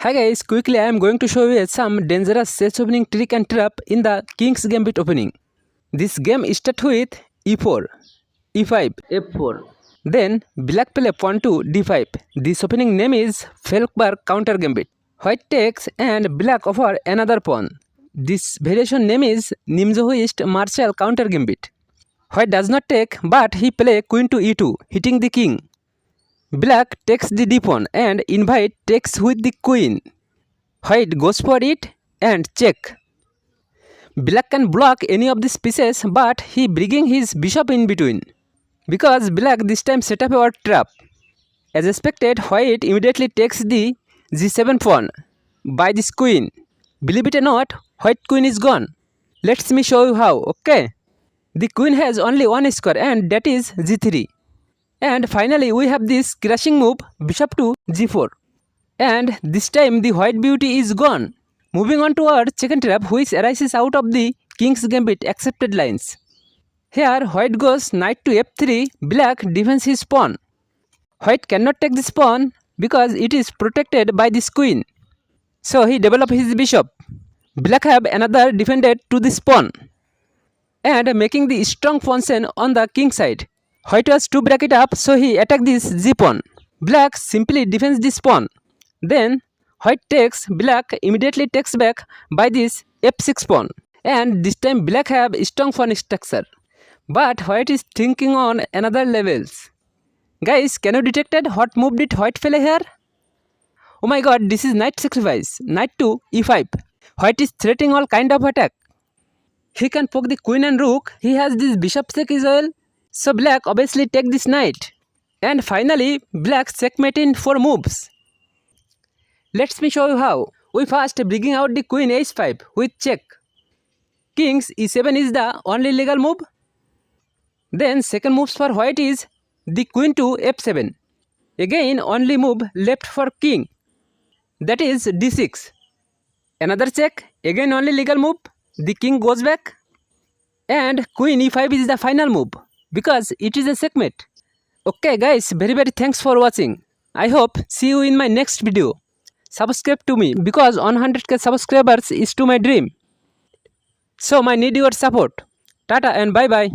Hi guys, quickly I am going to show you some dangerous chess opening trick and trap in the King's Gambit Opening. This game starts with e4, e5, f4. then black play pawn to d5. This opening name is Felkbar counter gambit. White takes and black offer another pawn. This variation name is Nimzoist Marshall counter gambit. White does not take, but he play queen to e2, hitting the king. Black takes the d pawn and invite takes with the queen. White goes for it and check. Black can block any of these pieces, but he bringing his bishop in between. Because black this time set up a trap. As expected, white immediately takes the g7 pawn by this queen. Believe it or not, white queen is gone. Let me show you how, okay? The queen has only one square and that is g3. And finally we have this crashing move bishop to g4. And this time the white beauty is gone. Moving on to our second trap, which arises out of the King's Gambit accepted lines. Here white goes knight to f3, black defends his pawn. White cannot take this pawn because it is protected by this queen. So he develops his bishop. Black have another defended to this pawn and making the strong position on the king side. White was to break it up, so he attacked this g pawn. Black simply defends this pawn. Then white takes, black immediately takes back by this f6 pawn. And this time black have strong pawn structure. But white is thinking on another levels. Guys, can you detect what move did white play here? Oh my god, this is knight sacrifice. Knight to e5. White is threatening all kind of attack. He can poke the queen and rook. He has this bishop check as well. So black obviously take this knight. And finally black checkmate in 4 moves. Let me show you how. We first bringing out the queen h5 with check. King's e7 is the only legal move. Then second moves for white is the queen to f7. Again only move left for king. That is d6. Another check. Again only legal move. The king goes back. And queen e5 is the final move because it is a checkmate. Okay guys, very thanks for watching. I hope see you in my next video. Subscribe to me because 100k subscribers is to my dream. So I need your support. Tata and bye bye.